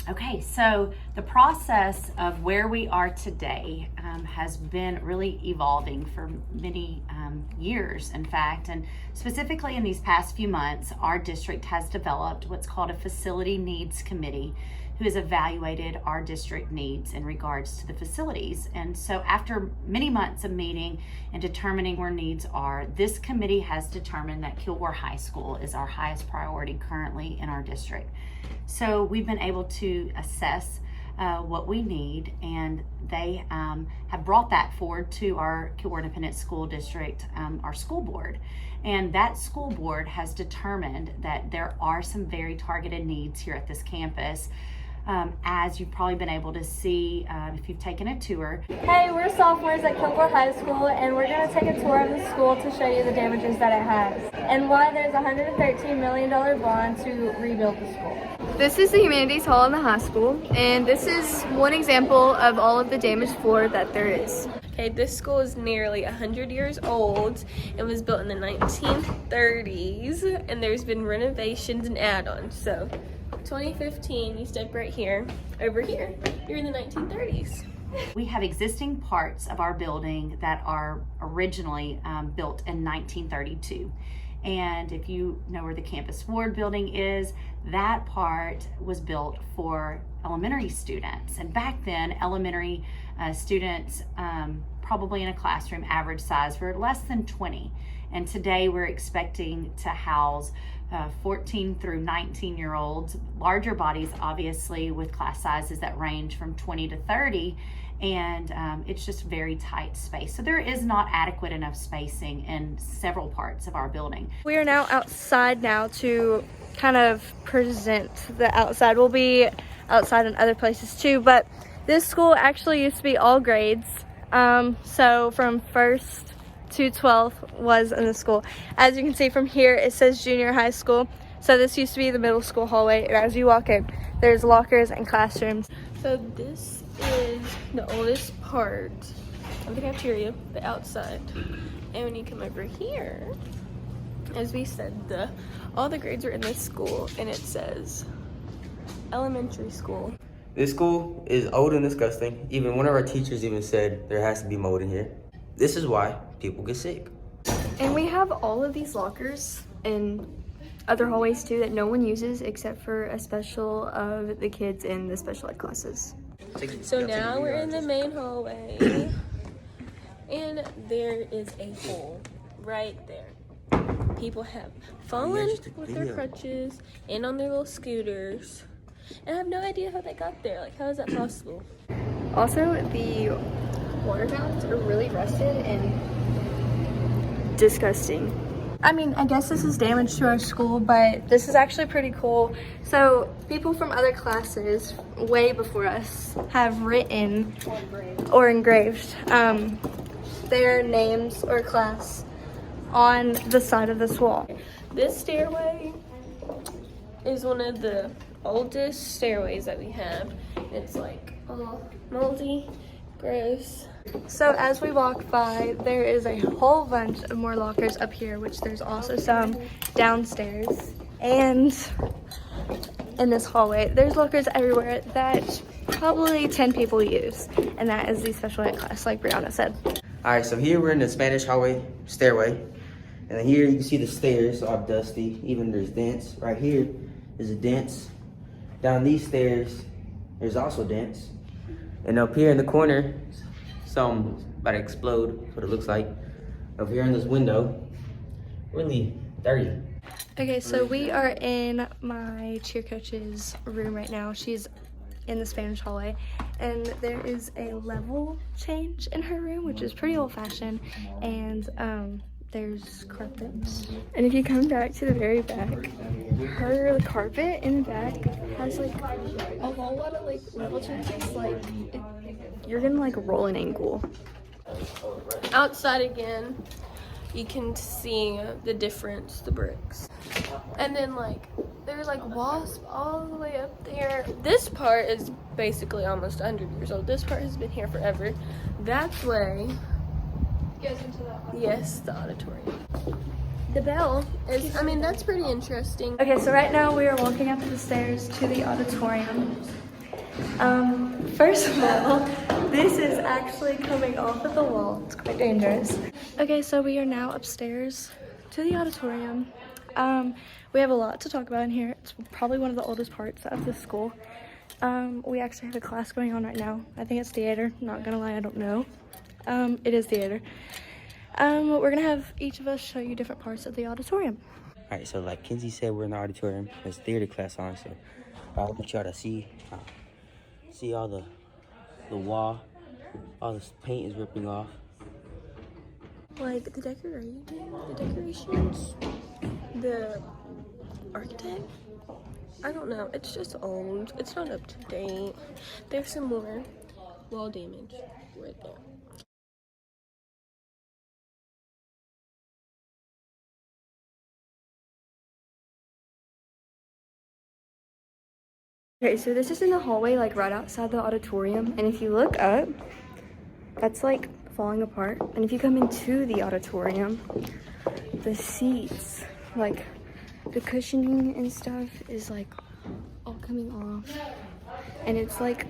Okay, so the process of where we are today has been really evolving for many years, in fact, and specifically in these past few months, our district has developed what's called a facility needs committee who has evaluated our district needs in regards to the facilities. And so after many months of meeting and determining where needs are, this committee has determined that Kilgore High School is our highest priority currently in our district. So we've been able to assess what we need, and they have brought that forward to our Kilgore Independent School District, our school board. And that school board has determined that there are some very targeted needs here at this campus. As you've probably been able to see if you've taken a tour. Hey, we're sophomores at Kilgore High School, and we're going to take a tour of the school to show you the damages that it has and why there's a $113 million bond to rebuild the school. This is the Humanities Hall in the high school, and this is one example of all of the damaged floor that there is. Okay, this school is nearly 100 years old and was built in the 1930s, and there's been renovations and add-ons. So 2015, you step right here, over here, you're in the 1930s. We have existing parts of our building that are originally built in 1932. And if you know where the Campus Ward building is, that part was built for elementary students. And back then, elementary students, probably in a classroom, average size were less than 20. And today we're expecting to house 14 through 19-year-olds, larger bodies, obviously, with class sizes that range from 20 to 30. And it's just very tight space. So there is not adequate enough spacing in several parts of our building. We are now outside now to kind of present the outside. We'll be outside in other places too, but this school actually used to be all grades. So from 1st to 12th was in the school. As you can see from here, it says junior high school. So this used to be the middle school hallway. And as you walk in, there's lockers and classrooms. So this is the oldest part of the cafeteria, the outside. And when you come over here, as we said, all the grades are in this school, and it says elementary school. This school is old and disgusting. Even one of our teachers even said there has to be mold in here. This is why people get sick. And we have all of these lockers in other hallways too that no one uses except for a special of the kids in the special ed classes. So now we're in the main hallway, and there is a hole right there. People have fallen with their crutches and on their little scooters, and I have no idea how they got there. Like, how is that possible? Also, the water fountains are really rusted and disgusting. I mean, I guess this is damage to our school, but this is actually pretty cool. So people from other classes way before us have written or engraved their names or class on the side of this wall. This stairway is one of the oldest stairways that we have. It's like all moldy, gross. So as we walk by, there is a whole bunch of more lockers up here, which there's also some downstairs. And in this hallway, there's lockers everywhere that probably 10 people use. And that is the special ed class, like Brianna said. All right, so here we're in the Spanish hallway, stairway. And then here you can see the stairs, all dusty. Even there's dents. Right here is a dents. Down these stairs, there's also dents. And up here in the corner, something's about to explode, what it looks like. Over here in this window, really dirty. Okay, so we are in my cheer coach's room right now. She's in the Spanish hallway, and there is a level change in her room, which is pretty old-fashioned, and there's carpets. And if you come back to the very back, her carpet in the back has like a whole lot of like level changes. Like you're gonna like roll an ankle. Outside again, you can see the difference, the bricks. And then like there's like wasp all the way up there. This part is basically almost 100 years old. This part has been here forever. That way goes into the auditorium. Yes, the auditorium. The bell is, I mean, that's pretty interesting. Okay, so right now we are walking up the stairs to the auditorium, First of all, this is actually coming off of the wall. It's quite dangerous. Okay, so we are now upstairs to the auditorium. We have a lot to talk about in here. It's probably one of the oldest parts of the school. We actually have a class going on right now. I think it's theater. Not gonna lie, I don't know. It is theater. We're gonna have each of us show you different parts of the auditorium. All right, so like Kinsey said, we're in the auditorium. There's theater class on, so I want y'all to see all the wall. All this paint is ripping off. Like the decorations, the architect. I don't know. It's just old. It's not up to date. There's some more wall damage right there. Okay, so this is in the hallway, like right outside the auditorium. And if you look up, that's like falling apart. And if you come into the auditorium, the seats, like the cushioning and stuff is like all coming off. And it's like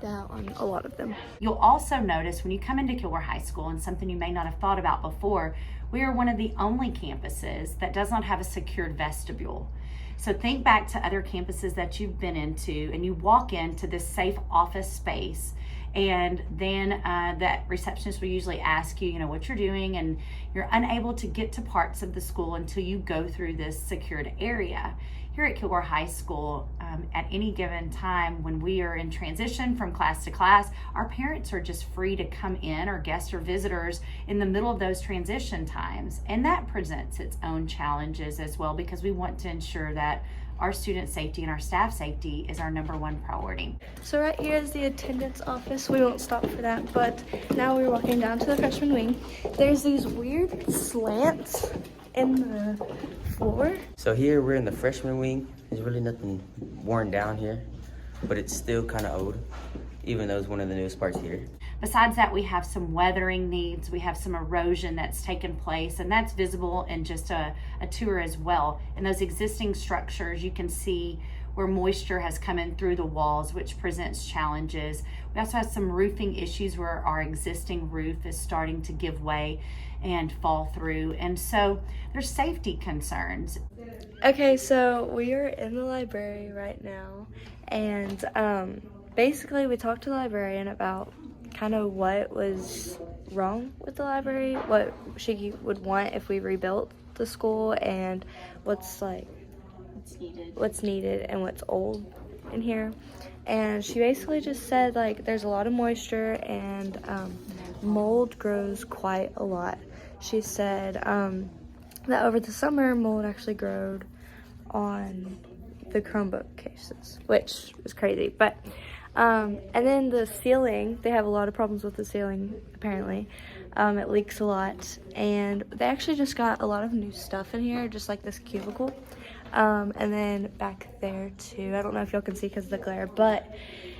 that on a lot of them. You'll also notice when you come into Kilgore High School, and something you may not have thought about before, we are one of the only campuses that does not have a secured vestibule. So think back to other campuses that you've been into, and you walk into this safe office space, and then that receptionist will usually ask you, what you're doing, and you're unable to get to parts of the school until you go through this secured area. Here at Kilgore High School, at any given time when we are in transition from class to class, our parents are just free to come in, or guests or visitors, in the middle of those transition times. And that presents its own challenges as well, because we want to ensure that our student safety and our staff safety is our #1 priority. So right here is the attendance office. We won't stop for that, but now we're walking down to the freshman wing. There's these weird slants in the floor. So here we're in the freshman wing. There's really nothing worn down here, but it's still kind of old, even though it's one of the newest parts here. Besides that, we have some weathering needs. We have some erosion that's taken place, and that's visible in just a tour as well. In those existing structures, you can see where moisture has come in through the walls, which presents challenges. We also have some roofing issues where our existing roof is starting to give way and fall through. And so there's safety concerns. Okay, so we are in the library right now, and basically we talked to the librarian about kind of what was wrong with the library, what she would want if we rebuilt the school, and what's needed and what's old in here. And she basically just said like there's a lot of moisture, and mold grows quite a lot. She said that over the summer mold actually growed on the Chromebook cases, which is crazy. But and then the ceiling, they have a lot of problems with the ceiling apparently. It leaks a lot, and they actually just got a lot of new stuff in here, just like this cubicle. And then back there too, I don't know if y'all can see because of the glare, but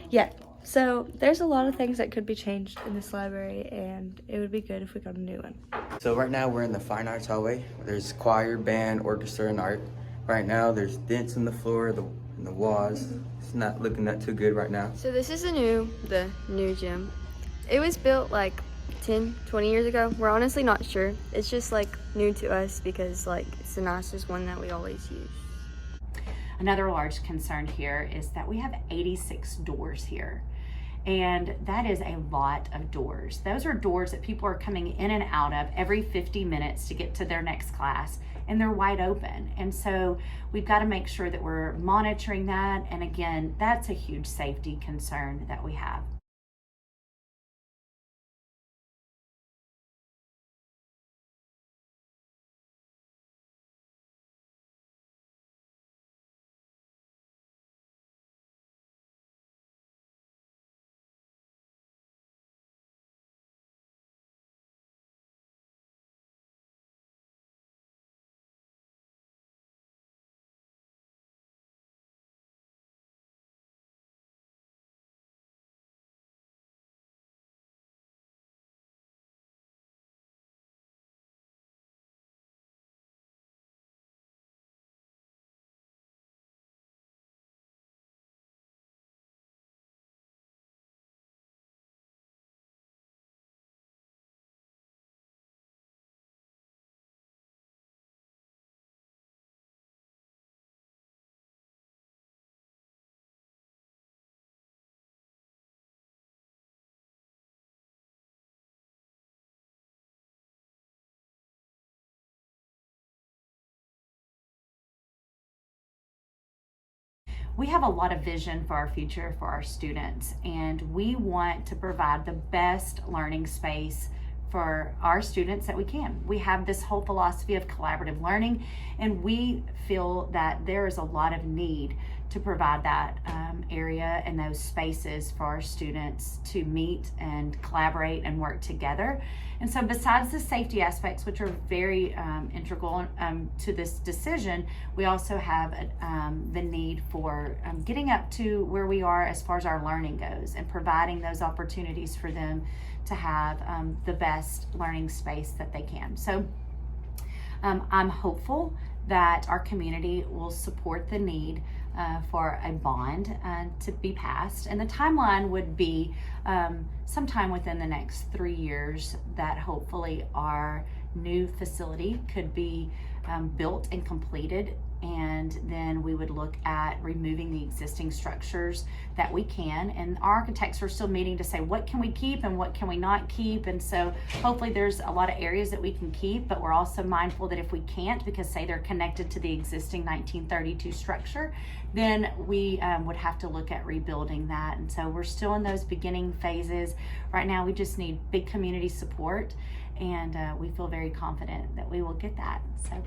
yeah, so there's a lot of things that could be changed in this library, and it would be good if we got a new one. So right now we're in the fine arts hallway. There's choir, band, orchestra, and art. Right now there's dents in the floor, in the walls. It's not looking that too good right now. So this is the new gym. It was built like 10, 20 years ago. We're honestly not sure. It's just like new to us because like it's the nicest one that we always use. Another large concern here is that we have 86 doors here. And that is a lot of doors. Those are doors that people are coming in and out of every 50 minutes to get to their next class, and they're wide open. And so we've got to make sure that we're monitoring that. And again, that's a huge safety concern that we have. we have a lot of vision for our future for our students, and we want to provide the best learning space for our students that we can. We have this whole philosophy of collaborative learning, and we feel that there is a lot of need to provide that area and those spaces for our students to meet and collaborate and work together. And so besides the safety aspects, which are very integral to this decision, we also have the need for getting up to where we are as far as our learning goes and providing those opportunities for them to have the best learning space that they can. So I'm hopeful that our community will support the need for a bond to be passed, and the timeline would be sometime within the next 3 years that hopefully our new facility could be built and completed, and then we would look at removing the existing structures that we can. And our architects are still meeting to say what can we keep and what can we not keep, and so hopefully there's a lot of areas that we can keep, but we're also mindful that if we can't, because say they're connected to the existing 1932 structure, then we would have to look at rebuilding that. And so we're still in those beginning phases. Right now we just need big community support, and we feel very confident that we will get that. So